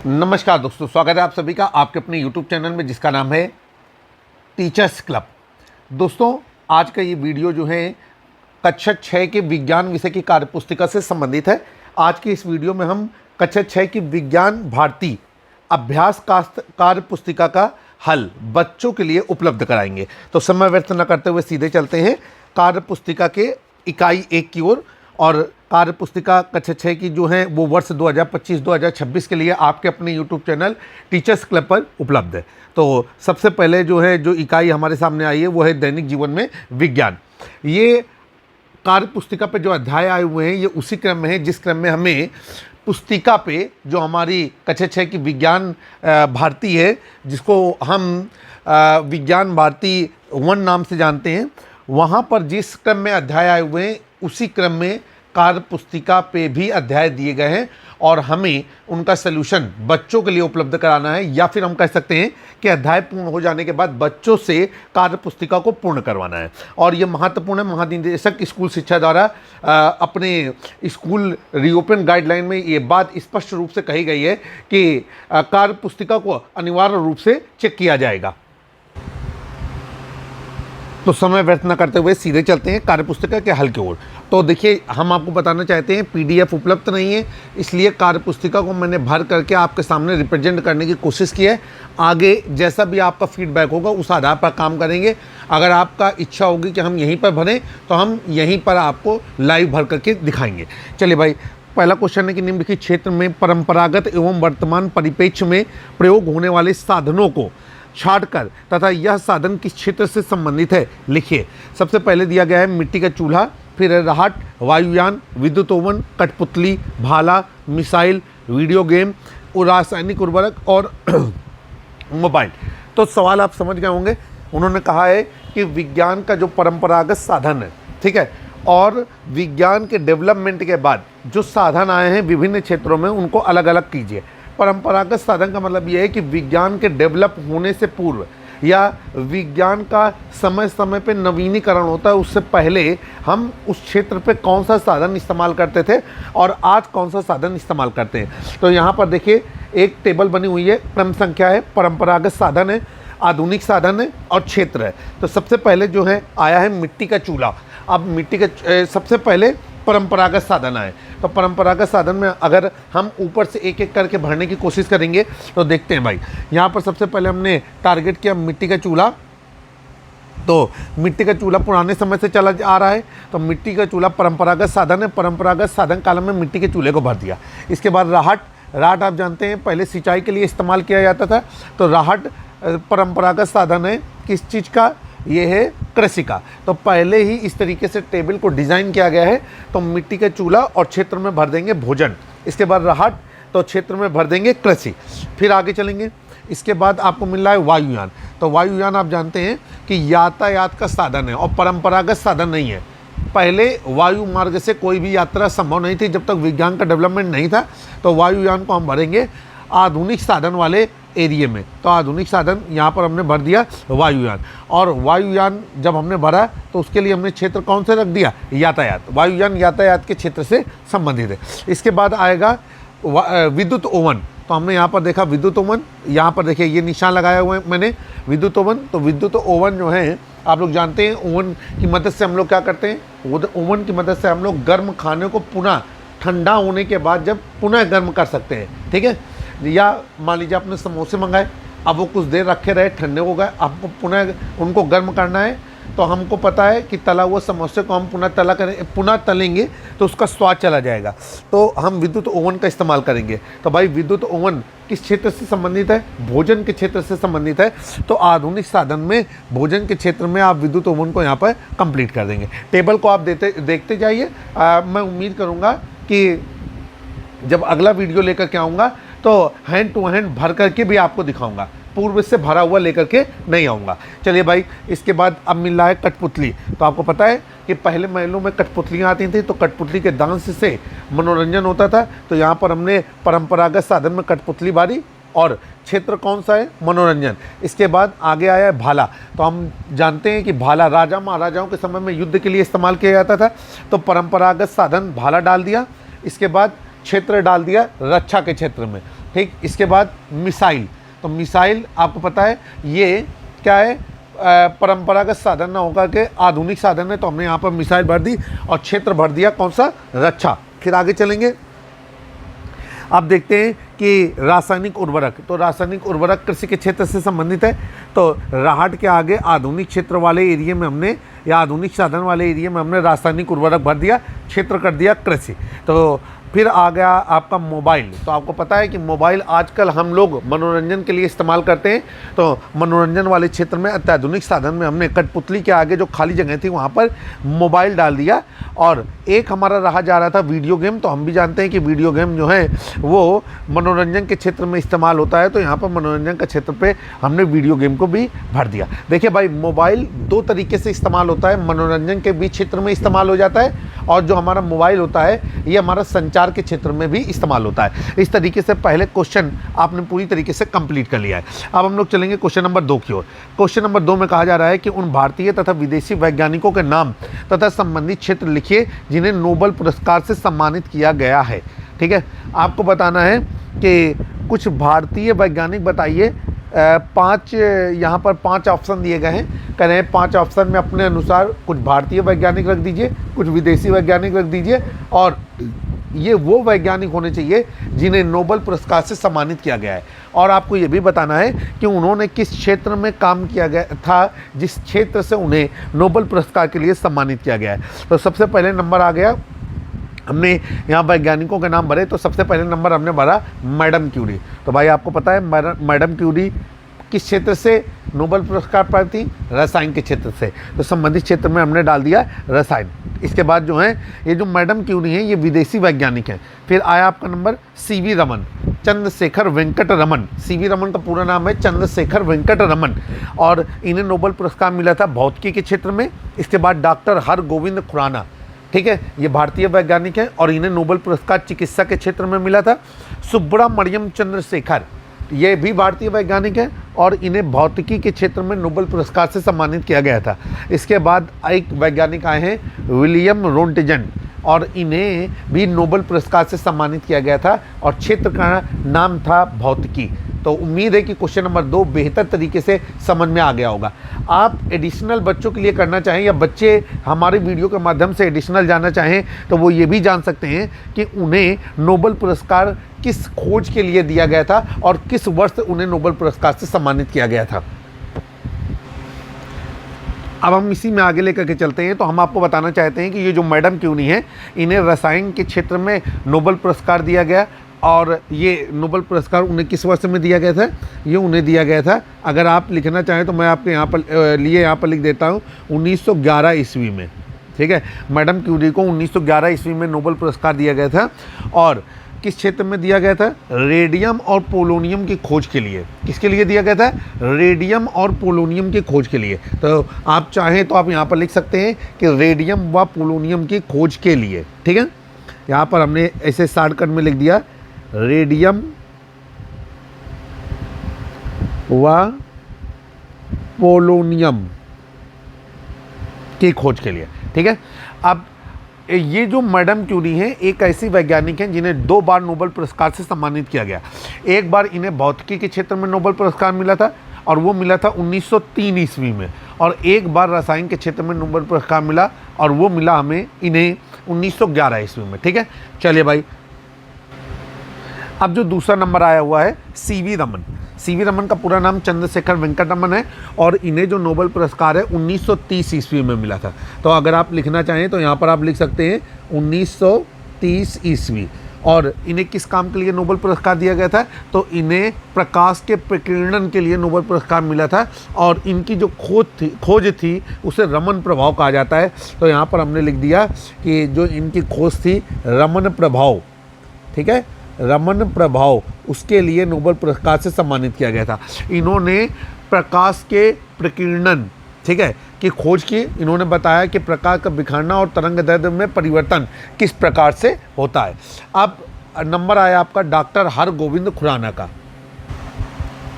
नमस्कार दोस्तों, स्वागत है आप सभी का आपके अपने YouTube चैनल में जिसका नाम है टीचर्स क्लब। दोस्तों, आज का ये वीडियो जो है कक्षा 6 के विज्ञान विषय की कार्यपुस्तिका से संबंधित है। आज के इस वीडियो में हम कक्षा 6 की विज्ञान भारती अभ्यास कार्यपुस्तिका का हल बच्चों के लिए उपलब्ध कराएंगे। तो समय व्यर्थ न करते हुए सीधे चलते हैं कार्यपुस्तिका के इकाई 1 की ओर। और कार्यपुस्तिका कक्षा 6 की जो है वो वर्ष 2025-2026 के लिए आपके अपने YouTube चैनल टीचर्स क्लब पर उपलब्ध है। तो सबसे पहले जो इकाई हमारे सामने आई है वो है दैनिक जीवन में विज्ञान। ये कार्यपुस्तिका पे जो अध्याय आए हुए हैं ये उसी क्रम में है जिस क्रम में हमें पुस्तिका पे जो हमारी कक्षा 6 की विज्ञान भारती है, जिसको हम विज्ञान भारती 1 नाम से जानते हैं, वहाँ पर जिस क्रम में अध्याय आए हुए हैं उसी क्रम में कार्यपुस्तिका पे भी अध्याय दिए गए हैं और हमें उनका सलूशन बच्चों के लिए उपलब्ध कराना है, या फिर हम कह सकते हैं कि अध्याय पूर्ण हो जाने के बाद बच्चों से कार्यपुस्तिका को पूर्ण करवाना है। और ये महत्वपूर्ण है। महानिदेशक स्कूल शिक्षा द्वारा अपने स्कूल रीओपन गाइडलाइन में ये बात स्पष्ट रूप से कही गई है कि कार्यपुस्तिका को अनिवार्य रूप से चेक किया जाएगा। तो समय व्यर्थ न करते हुए सीधे चलते हैं कार्यपुस्तिका के हल की ओर। तो देखिए, हम आपको बताना चाहते हैं PDF उपलब्ध नहीं है, इसलिए कार्यपुस्तिका को मैंने भर करके आपके सामने रिप्रेजेंट करने की कोशिश की है। आगे जैसा भी आपका फीडबैक होगा उस आधार पर काम करेंगे। अगर आपका इच्छा होगी कि हम यहीं पर भरें तो हम यहीं पर आपको लाइव भर करके दिखाएंगे। चलिए भाई, पहला क्वेश्चन है कि निम्नलिखित क्षेत्र में परंपरागत एवं वर्तमान परिप्रेक्ष्य में प्रयोग होने वाले साधनों को छाटकर तथा यह साधन किस क्षेत्र से संबंधित है लिखिए। सबसे पहले दिया गया है मिट्टी का चूल्हा, फिर राहट, वायुयान, विद्युत ओवन, कठपुतली, भाला, मिसाइल, वीडियो गेम, रासायनिक उर्वरक और मोबाइल। तो सवाल आप समझ गए होंगे। उन्होंने कहा है कि विज्ञान का जो परंपरागत साधन है, ठीक है, और विज्ञान के डेवलपमेंट के बाद जो साधन आए हैं विभिन्न क्षेत्रों में उनको अलग अलग कीजिए। परंपरागत साधन का मतलब यह है कि विज्ञान के डेवलप होने से पूर्व या विज्ञान का समय समय पे नवीनीकरण होता है, उससे पहले हम उस क्षेत्र पे कौन सा साधन इस्तेमाल करते थे और आज कौन सा साधन इस्तेमाल करते हैं। तो यहाँ पर देखिए एक टेबल बनी हुई है, क्रम संख्या है, परंपरागत साधन है, आधुनिक साधन है और क्षेत्र है। तो सबसे पहले जो है आया है मिट्टी का चूल्हा। अब मिट्टी का सबसे पहले परंपरागत साधन आए। तो परंपरागत साधन में अगर हम ऊपर से एक एक करके भरने की कोशिश करेंगे तो देखते हैं भाई, यहाँ पर सबसे पहले हमने टारगेट किया मिट्टी का चूल्हा। तो मिट्टी का चूल्हा पुराने समय से चला आ रहा है, तो मिट्टी का चूल्हा परंपरागत साधन है। परंपरागत साधन कालम में मिट्टी के चूल्हे को भर दिया। इसके बाद राहट आप जानते हैं पहले सिंचाई के लिए इस्तेमाल किया जाता था। तो राहट परंपरागत साधन है किस चीज़ का? ये है कृषि का। तो पहले ही इस तरीके से टेबल को डिज़ाइन किया गया है। तो मिट्टी का चूल्हा और क्षेत्र में भर देंगे भोजन। इसके बाद राहट, तो क्षेत्र में भर देंगे कृषि। फिर आगे चलेंगे, इसके बाद आपको मिल रहा है वायुयान। तो वायुयान आप जानते हैं कि यातायात का साधन है और परंपरागत साधन नहीं है। पहले वायु मार्ग से कोई भी यात्रा संभव नहीं थी जब तक विज्ञान का डेवलपमेंट नहीं था। तो वायुयान को हम भरेंगे आधुनिक साधन वाले एरिया में। तो आधुनिक साधन यहाँ पर हमने भर दिया वायुयान। और वायुयान जब हमने भरा तो उसके लिए हमने क्षेत्र कौन से रख दिया? यातायात। वायुयान यातायात के क्षेत्र से संबंधित है। इसके बाद आएगा विद्युत ओवन। तो हमने यहाँ पर देखा विद्युत ओवन, यहाँ पर देखिए ये निशान लगाया हुआ है मैंने, विद्युत ओवन। तो विद्युत ओवन जो है आप लोग जानते हैं, ओवन की मदद से हम लोग क्या करते हैं? ओवन की मदद से हम लोग गर्म खाने को पुनः ठंडा होने के बाद जब पुनः गर्म कर सकते हैं, ठीक है। या मान लीजिए आपने समोसे मंगाए, अब वो कुछ देर रखे रहे, ठंडे हो गए, आपको पुनः उनको गर्म करना है। तो हमको पता है कि तला हुआ समोसे को हम पुनः तलेंगे तो उसका स्वाद चला जाएगा। तो हम विद्युत ओवन का इस्तेमाल करेंगे। तो भाई विद्युत ओवन किस क्षेत्र से संबंधित है? भोजन के क्षेत्र से संबंधित है। तो आधुनिक साधन में भोजन के क्षेत्र में आप विद्युत ओवन को यहाँ पर कंप्लीट कर देंगे। टेबल को आप देखते जाइए। मैं उम्मीद करूँगा कि जब अगला वीडियो लेकर के आऊँगा तो हैंड टू हैंड भर करके भी आपको दिखाऊंगा, पूर्व से भरा हुआ लेकर के नहीं आऊँगा। चलिए भाई, इसके बाद अब मिल रहा है कठपुतली। तो आपको पता है कि पहले महलों में कठपुतलियाँ आती थी, तो कठपुतली के डांस से मनोरंजन होता था। तो यहाँ पर हमने परंपरागत साधन में कठपुतली बारी और क्षेत्र कौन सा है? मनोरंजन। इसके बाद आगे आया है भाला। तो हम जानते हैं कि भाला राजा महाराजाओं के समय में युद्ध के लिए इस्तेमाल किया जाता था। तो परंपरागत साधन भाला डाल दिया। इसके बाद क्षेत्र डाल दिया रक्षा के क्षेत्र में। ठीक। इसके बाद मिसाइल, तो मिसाइल आपको पता है ये क्या है, परंपरागत साधन ना होकर के आधुनिक साधन है, तो हमने यहाँ पर मिसाइल भर दी और क्षेत्र भर दिया कौन सा, रक्षा। फिर आगे चलेंगे, अब देखते हैं कि रासायनिक उर्वरक, तो रासायनिक उर्वरक कृषि के क्षेत्र से संबंधित है, तो राहट के आगे आधुनिक क्षेत्र वाले एरिया में हमने, या आधुनिक साधन वाले एरिया में हमने रासायनिक उर्वरक भर दिया, क्षेत्र कर दिया कृषि। तो फिर आ गया आपका मोबाइल, तो आपको पता है कि मोबाइल आजकल हम लोग मनोरंजन के लिए इस्तेमाल करते हैं, तो मनोरंजन वाले क्षेत्र में अत्याधुनिक साधन में हमने कठपुतली के आगे जो खाली जगह थी वहाँ पर मोबाइल डाल दिया। और एक हमारा रहा जा रहा था वीडियो गेम, तो हम भी जानते हैं कि वीडियो गेम जो है वो मनोरंजन के क्षेत्र में इस्तेमाल होता है, तो यहाँ पर मनोरंजन के क्षेत्र पे हमने वीडियो गेम को भी भर दिया। देखिए भाई, मोबाइल दो तरीके से इस्तेमाल होता है, मनोरंजन के भी क्षेत्र में इस्तेमाल हो जाता है, और जो हमारा मोबाइल होता है ये हमारा संचार के क्षेत्र में भी इस्तेमाल होता है। इस तरीके से पहले क्वेश्चन आपने पूरी तरीके से कंप्लीट कर लिया है। अब हम लोग चलेंगे क्वेश्चन नंबर 2 की ओर। क्वेश्चन नंबर 2 में कहा जा रहा है कि उन भारतीय तथा विदेशी वैज्ञानिकों के नाम तथा संबंधित क्षेत्र लिखिए जिन्हें नोबेल पुरस्कार से सम्मानित किया गया है। ठीक है, आपको बताना है कि कुछ भारतीय वैज्ञानिक बताइए। 5 यहाँ पर 5 ऑप्शन दिए गए हैं, कह रहे हैं 5 ऑप्शन में अपने अनुसार कुछ भारतीय वैज्ञानिक रख दीजिए, कुछ विदेशी वैज्ञानिक रख दीजिए, और ये वो वैज्ञानिक होने चाहिए जिन्हें नोबेल पुरस्कार से सम्मानित किया गया है। और आपको ये भी बताना है कि उन्होंने किस क्षेत्र में काम किया गया था, जिस क्षेत्र से उन्हें नोबेल पुरस्कार के लिए सम्मानित किया गया है। तो सबसे पहले नंबर आ गया, हमने यहाँ वैज्ञानिकों के नाम भरे, तो सबसे पहले नंबर हमने भरा मैडम क्यूरी। तो भाई आपको पता है मैडम क्यूरी किस क्षेत्र से नोबेल पुरस्कार प्राप्त थी, रसायन के क्षेत्र से, तो संबंधित क्षेत्र में हमने डाल दिया रसायन। इसके बाद जो है ये जो मैडम क्यूरी हैं ये विदेशी वैज्ञानिक हैं। फिर आया आपका number C V Raman, Chandrasekhar Venkata Raman. C V Raman का पूरा नाम है चंद्रशेखर वेंकट रमन, और इन्हें नोबेल पुरस्कार मिला था भौतिकी के क्षेत्र में। इसके बाद डॉक्टर हरगोविंद खुराना, ठीक है, ये भारतीय वैज्ञानिक हैं और इन्हें नोबेल पुरस्कार चिकित्सा के क्षेत्र में मिला था। सुब्रमण्यम चंद्रशेखर, ये भी भारतीय वैज्ञानिक हैं और इन्हें भौतिकी के क्षेत्र में नोबेल पुरस्कार से सम्मानित किया गया था। इसके बाद एक वैज्ञानिक आए हैं विलियम रोंटजन, और इन्हें भी नोबेल पुरस्कार से सम्मानित किया गया था और क्षेत्र का नाम था भौतिकी। तो उम्मीद है कि क्वेश्चन नंबर 2 बेहतर तरीके से समझ में आ गया होगा। आप एडिशनल बच्चों के लिए करना चाहें या बच्चे हमारे वीडियो के माध्यम से एडिशनल जानना चाहें तो वो ये भी जान सकते हैं कि उन्हें नोबेल पुरस्कार किस खोज के लिए दिया गया था और किस वर्ष उन्हें नोबेल पुरस्कार से सम्मानित किया गया था। अब हम इसी में आगे लेकर के चलते हैं। तो हम आपको बताना चाहते हैं कि ये जो मैडम क्यूरी हैं इन्हें रसायन के क्षेत्र में नोबेल पुरस्कार दिया गया, और ये नोबेल पुरस्कार उन्हें किस वर्ष में दिया गया था, ये उन्हें दिया गया था, अगर आप लिखना चाहें तो मैं आपके यहाँ पर लिख देता हूँ 1911 ईस्वी में। ठीक है, मैडम क्यूरी को 1911 ईस्वी में नोबेल पुरस्कार दिया गया था, और किस क्षेत्र में दिया गया था, रेडियम और पोलोनियम की खोज के लिए। किसके लिए दिया गया था, रेडियम और पोलोनियम की खोज के लिए। तो आप चाहें तो आप यहाँ पर लिख सकते हैं कि रेडियम व पोलोनियम की खोज के लिए। ठीक है, यहाँ पर हमने ऐसे शॉर्टकट में लिख दिया रेडियम व पोलोनियम की खोज के लिए। ठीक है, अब ये जो मैडम क्यूरी हैं एक ऐसी वैज्ञानिक हैं जिन्हें 2 बार नोबेल पुरस्कार से सम्मानित किया गया। एक बार इन्हें भौतिकी के क्षेत्र में नोबेल पुरस्कार मिला था और वो मिला था 1903 ईस्वी में, और एक बार रसायन के क्षेत्र में नोबेल पुरस्कार मिला और वो मिला हमें इन्हें 1911 ईस्वी में। ठीक है, चलिए भाई, अब जो दूसरा नंबर आया हुआ है सीवी रमन। सीवी रमन का पूरा नाम चंद्रशेखर वेंकट रमन है और इन्हें जो नोबेल पुरस्कार है 1930 ईस्वी में मिला था। तो अगर आप लिखना चाहें तो यहाँ पर आप लिख सकते हैं 1930 ईस्वी। और इन्हें किस काम के लिए नोबेल पुरस्कार दिया गया था, तो इन्हें प्रकाश के प्रकीर्णन के लिए नोबेल पुरस्कार मिला था, और इनकी जो खोज थी उसे रमन प्रभाव कहा जाता है। तो यहाँ पर हमने लिख दिया कि जो इनकी खोज थी रमन प्रभाव, ठीक है, रमन प्रभाव, उसके लिए नोबेल पुरस्कार से सम्मानित किया गया था। इन्होंने प्रकाश के प्रकीर्णन, ठीक है, की खोज की। इन्होंने बताया कि प्रकाश का बिखरना और तरंग दैर्ध्य में परिवर्तन किस प्रकार से होता है। अब नंबर आया आपका डॉक्टर हरगोविंद खुराना का।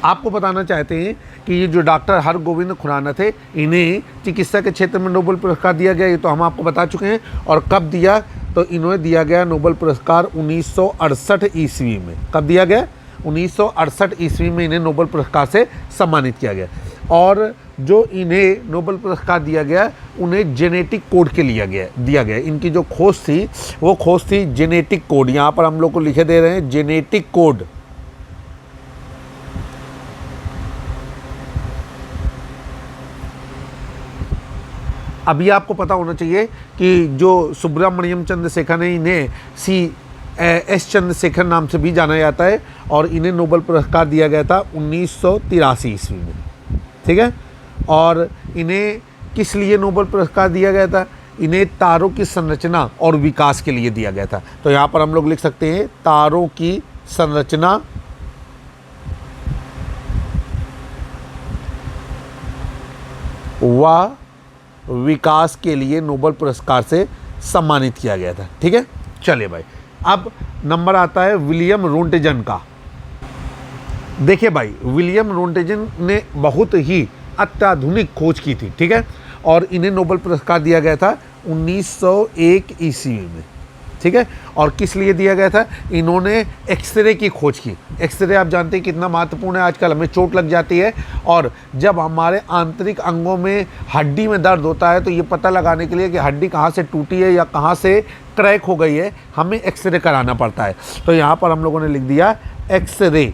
आपको बताना चाहते हैं कि ये जो डॉक्टर हरगोविंद खुराना थे इन्हें चिकित्सा के क्षेत्र में नोबेल पुरस्कार दिया गया, ये तो हम आपको बता चुके हैं। और कब दिया, तो इन्हें दिया गया नोबेल पुरस्कार 1968 ईस्वी में। कब दिया गया, 1968 ईस्वी में इन्हें नोबेल पुरस्कार से सम्मानित किया गया। और जो इन्हें नोबेल पुरस्कार दिया गया उन्हें जेनेटिक कोड के लिए दिया गया। इनकी जो खोज थी वो खोज थी जेनेटिक कोड। यहाँ पर हम लोग को लिखे दे रहे हैं जेनेटिक कोड। अभी आपको पता होना चाहिए कि जो सुब्रमण्यम चंद्रशेखर ने, इन्हें एस चंद्रशेखर नाम से भी जाना जाता है और इन्हें नोबेल पुरस्कार दिया गया था 1983 ईस्वी में, ठीक है। और इन्हें किस लिए नोबेल पुरस्कार दिया गया था? इन्हें तारों की संरचना और विकास के लिए दिया गया था। तो यहाँ पर हम लोग लिख सकते हैं तारों की संरचना व विकास के लिए नोबेल पुरस्कार से सम्मानित किया गया था, ठीक है। चलिए भाई, अब नंबर आता है विलियम रोंटेजन का। देखिए भाई, विलियम रोंटेजन ने बहुत ही अत्याधुनिक खोज की थी, ठीक है। और इन्हें नोबेल पुरस्कार दिया गया था 1901 ईस्वी में, ठीक है। और किस लिए दिया गया था? इन्होंने एक्सरे की खोज की। एक्सरे आप जानते हैं कितना महत्वपूर्ण है। आजकल हमें चोट लग जाती है और जब हमारे आंतरिक अंगों में हड्डी में दर्द होता है तो ये पता लगाने के लिए कि हड्डी कहाँ से टूटी है या कहाँ से क्रैक हो गई है, हमें एक्सरे कराना पड़ता है। तो यहाँ पर हम लोगों ने लिख दिया एक्सरे।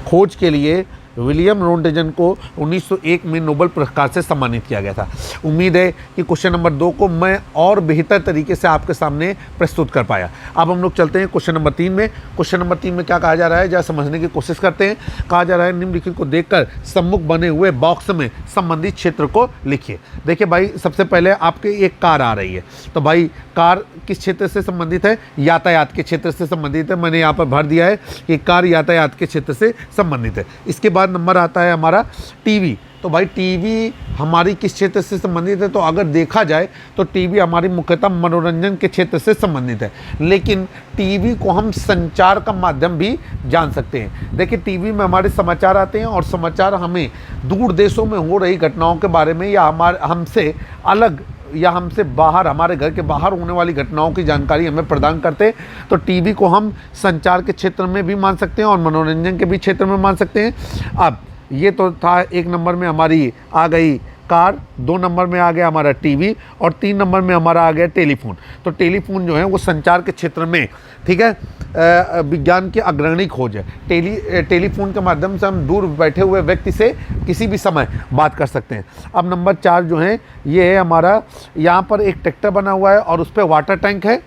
खोज के लिए विलियम रोंटेजन को 1901 में नोबेल पुरस्कार से सम्मानित किया गया था। उम्मीद है कि क्वेश्चन नंबर 2 को मैं और बेहतर तरीके से आपके सामने प्रस्तुत कर पाया। अब हम लोग चलते हैं क्वेश्चन नंबर 3 में। क्वेश्चन नंबर 3 में क्या कहा जा रहा है, जरा समझने की कोशिश करते हैं। कहा जा रहा है निम्नलिखित को देखकर सम्मुख बने हुए बॉक्स में संबंधित क्षेत्र को लिखिए। देखिए भाई, सबसे पहले आपके एक कार आ रही है, तो भाई कार किस क्षेत्र से संबंधित है? यातायात के क्षेत्र से संबंधित है। मैंने यहाँ पर भर दिया है कि कार यातायात के क्षेत्र से संबंधित है। इसके बाद नंबर आता है हमारा टीवी। तो भाई टीवी हमारी किस क्षेत्र से संबंधित है? तो अगर देखा जाए तो टीवी हमारी मुख्यतः मनोरंजन के क्षेत्र से संबंधित है, लेकिन टीवी को हम संचार का माध्यम भी जान सकते हैं। देखिए, टीवी में हमारे समाचार आते हैं और समाचार हमें दूर देशों में हो रही घटनाओं के बारे में या हमसे अलग या हमसे बाहर, हमारे घर के बाहर होने वाली घटनाओं की जानकारी हमें प्रदान करते हैं। तो टीवी को हम संचार के क्षेत्र में भी मान सकते हैं और मनोरंजन के भी क्षेत्र में मान सकते हैं। अब ये तो था 1 नंबर में हमारी आ गई कार, 2 नंबर में आ गया हमारा टीवी और 3 नंबर में हमारा आ गया टेलीफोन। तो टेलीफोन जो है वो संचार के क्षेत्र में, ठीक है, विज्ञान की अग्रणी खोज है। टेलीफोन के माध्यम से हम दूर बैठे हुए व्यक्ति से किसी भी समय बात कर सकते हैं। अब नंबर 4 जो है ये है हमारा, यहाँ पर एक ट्रैक्टर बना हुआ है और उस पर वाटर टैंक है।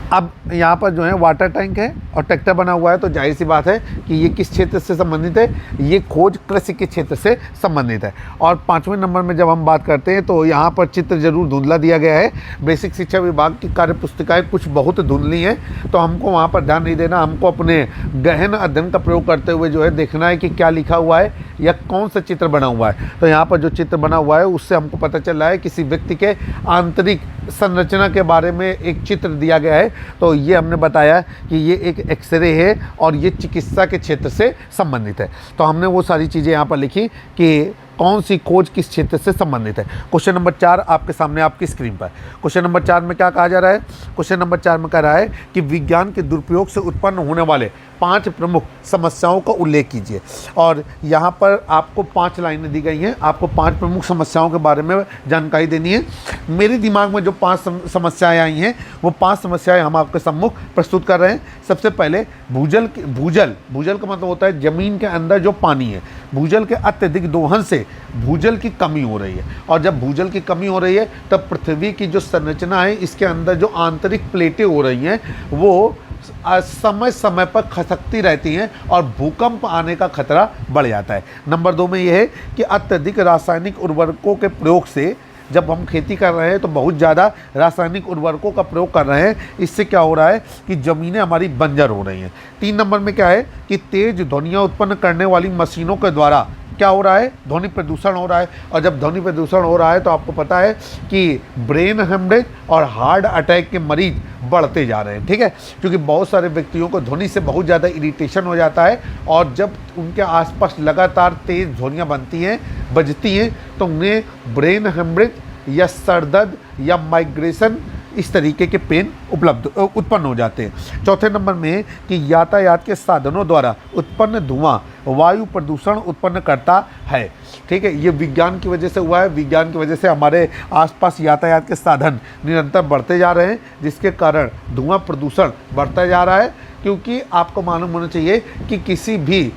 अब यहाँ पर जो है वाटर टैंक है और ट्रैक्टर बना हुआ है, तो जाहिर सी बात है कि ये किस क्षेत्र से संबंधित है? ये खोज कृषि के क्षेत्र से संबंधित है। और 5वें नंबर में जब हम बात करते हैं तो यहाँ पर चित्र जरूर धुंधला दिया गया है। बेसिक शिक्षा विभाग की कार्य पुस्तिकाएँ कुछ बहुत धुंधली हैं, तो हमको वहाँ पर ध्यान नहीं देना। हमको अपने गहन अध्ययन का प्रयोग करते हुए जो है देखना है कि क्या लिखा हुआ है या कौन सा चित्र बना हुआ है। तो यहाँ पर जो चित्र बना हुआ है उससे हमको पता चल रहा है किसी व्यक्ति के आंतरिक संरचना के बारे में एक चित्र दिया गया है। तो ये हमने बताया कि ये एक एक्सरे है और ये चिकित्सा के क्षेत्र से संबंधित है। तो हमने वो सारी चीज़ें यहाँ पर लिखी कि कौन सी खोज किस क्षेत्र से संबंधित है। क्वेश्चन नंबर 4 आपके सामने आपकी स्क्रीन पर। क्वेश्चन नंबर 4 में क्या कहा जा रहा है? क्वेश्चन नंबर 4 में कह रहा है कि विज्ञान के दुरुपयोग से उत्पन्न होने वाले 5 प्रमुख समस्याओं का उल्लेख कीजिए। और यहाँ पर आपको 5 लाइनें दी गई हैं, आपको 5 प्रमुख समस्याओं के बारे में जानकारी देनी है। मेरे दिमाग में जो 5 समस्याएं आई हैं वो 5 समस्याएं हम आपके सम्मुख प्रस्तुत कर रहे हैं। सबसे पहले भूजल का मतलब होता है ज़मीन के अंदर जो पानी है। भूजल के अत्यधिक दोहन से भूजल की कमी हो रही है, और जब भूजल की कमी हो रही है तब पृथ्वी की जो संरचना है, इसके अंदर जो आंतरिक प्लेटें हो रही हैं वो समय समय पर खसकती रहती हैं और भूकंप आने का खतरा बढ़ जाता है। नंबर 2 में यह है कि अत्यधिक रासायनिक उर्वरकों के प्रयोग से जब हम खेती कर रहे हैं तो बहुत ज़्यादा रासायनिक उर्वरकों का प्रयोग कर रहे हैं। इससे क्या हो रहा है कि ज़मीनें हमारी बंजर हो रही हैं। 3 नंबर में क्या है कि तेज़ ध्वनियाँ उत्पन्न करने वाली मशीनों के द्वारा क्या हो रहा है? ध्वनि प्रदूषण हो रहा है। और जब ध्वनि प्रदूषण हो रहा है तो आपको पता है कि ब्रेन हेमरेज और हार्ट अटैक के मरीज बढ़ते जा रहे हैं, ठीक है, क्योंकि बहुत सारे व्यक्तियों को ध्वनि से बहुत ज़्यादा इरिटेशन हो जाता है और जब उनके आसपास लगातार तेज़ ध्वनियाँ बजती हैं तो उन्हें ब्रेन हेमरेज या सरदर्द या माइग्रेशन, इस तरीके के पेन उत्पन्न हो जाते हैं। चौथे नंबर में कि यातायात के साधनों द्वारा उत्पन्न धुआं वायु प्रदूषण उत्पन्न करता है। ठीक है, ये विज्ञान की वजह से हुआ है। विज्ञान की वजह से हमारे आसपास यातायात के साधन निरंतर बढ़ते जा रहे हैं, जिसके कारण धुआं प्रदूषण बढ़ता जा रहा है। क्योंकि आपको मालूम होना चाहिए कि किसी भी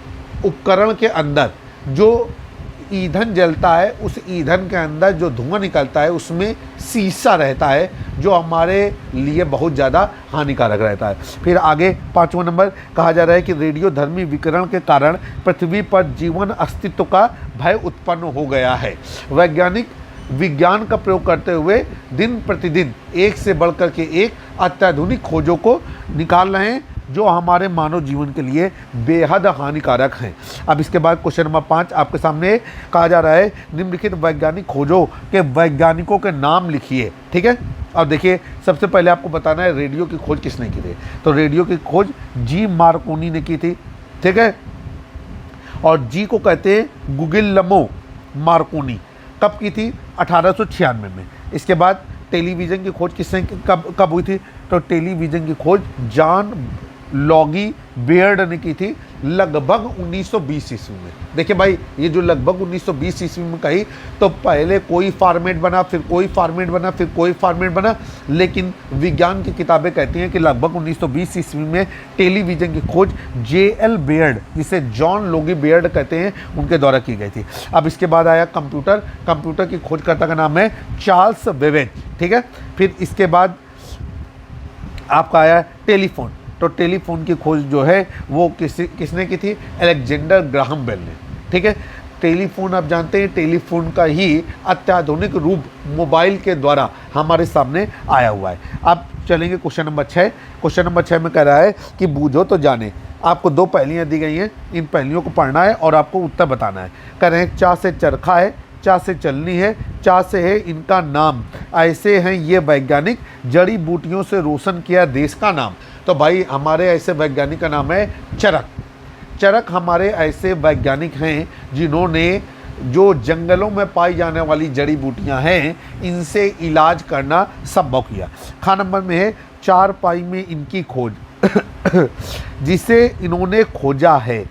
उपकरण के अंदर जो ईंधन जलता है, उस ईंधन के अंदर जो धुआं निकलता है उसमें सीसा रहता है, जो हमारे लिए बहुत ज़्यादा हानिकारक रहता है। फिर आगे 5वां नंबर कहा जा रहा है कि रेडियोधर्मी विकिरण के कारण पृथ्वी पर जीवन अस्तित्व का भय उत्पन्न हो गया है। वैज्ञानिक विज्ञान का प्रयोग करते हुए दिन प्रतिदिन एक से बढ़कर के एक अत्याधुनिक खोजों को निकाल रहे हैं, जो हमारे मानव जीवन के लिए बेहद हानिकारक हैं। अब इसके बाद क्वेश्चन नंबर 5 आपके सामने कहा जा रहा है, निम्नलिखित वैज्ञानिक खोजों के वैज्ञानिकों के नाम लिखिए। ठीक है, अब देखिए सबसे पहले आपको बताना है रेडियो की खोज किसने की थी। तो रेडियो की खोज जी मार्कोनी ने की थी। ठीक है, और जी को कहते हैं गुगिलेमो मार्कोनी। कब की थी? 1896 में। इसके बाद टेलीविज़न की खोज किसने कब हुई थी? तो टेलीविज़न की खोज जॉन लॉगी बेयर्ड ने की थी लगभग 1920 ईस्वी में। देखिए भाई, ये जो लगभग 1920 ईस्वी में कही, तो पहले कोई फॉर्मेट बना, फिर कोई फॉर्मेट बना, फिर कोई फॉर्मेट बना, लेकिन विज्ञान की किताबें कहती हैं कि लगभग 1920 ईस्वी में टेलीविज़न की खोज J.L. बेयर्ड, जिसे जॉन लॉगी बेयर्ड कहते हैं, उनके द्वारा की गई थी। अब इसके बाद आया कंप्यूटर। कंप्यूटर की खोजकर्ता का नाम है चार्ल्स बेबेज। ठीक है, फिर इसके बाद आपका आया टेलीफोन। तो टेलीफोन की खोज जो है वो किसने की थी? अलेक्जेंडर ग्राहम बेल ने। ठीक है, टेलीफोन आप जानते हैं, टेलीफोन का ही अत्याधुनिक रूप मोबाइल के द्वारा हमारे सामने आया हुआ है। अब चलेंगे क्वेश्चन नंबर 6। क्वेश्चन नंबर 6 में कह रहा है कि बूझो तो जाने। आपको 2 पहेलियाँ दी गई हैं, इन पहेलियों को पढ़ना है और आपको उत्तर बताना है। कह रहे हैं चा से चरखा है, चा से चलनी है, चा से है इनका नाम, ऐसे हैं ये वैज्ञानिक, जड़ी बूटियों से रोशन किया देश का नाम। तो भाई हमारे ऐसे वैज्ञानिक का नाम है चरक। चरक हमारे ऐसे वैज्ञानिक हैं जिन्होंने जो जंगलों में पाई जाने वाली जड़ी बूटियां हैं, इनसे इलाज करना संभव किया। ख नंबर में है चारपाई में इनकी खोज जिसे इन्होंने खोजा है,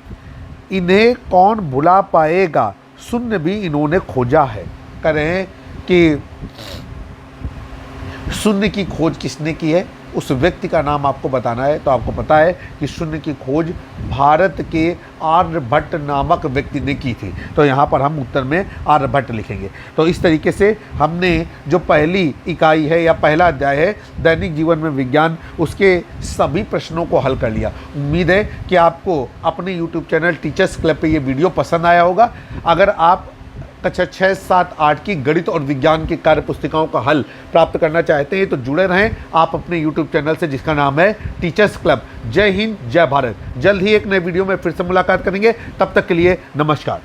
इन्हें कौन भुला पाएगा, शून्य भी इन्होंने खोजा है। कह रहे हैं कि शून्य की खोज किसने की है, उस व्यक्ति का नाम आपको बताना है। तो आपको पता है कि शून्य की खोज भारत के आर्यभट्ट नामक व्यक्ति ने की थी। तो यहाँ पर हम उत्तर में आर्यभट्ट लिखेंगे। तो इस तरीके से हमने जो पहली इकाई है या पहला अध्याय है दैनिक जीवन में विज्ञान, उसके सभी प्रश्नों को हल कर लिया। उम्मीद है कि आपको अपने यूट्यूब चैनल टीचर्स क्लब पे ये वीडियो पसंद आया होगा। अगर आप कक्षा 6, 7, 8 की गणित और विज्ञान की कार्य पुस्तिकाओं का हल प्राप्त करना चाहते हैं तो जुड़े रहें आप अपने YouTube चैनल से, जिसका नाम है टीचर्स क्लब। जय हिंद, जय भारत। जल्द ही एक नए वीडियो में फिर से मुलाकात करेंगे, तब तक के लिए नमस्कार।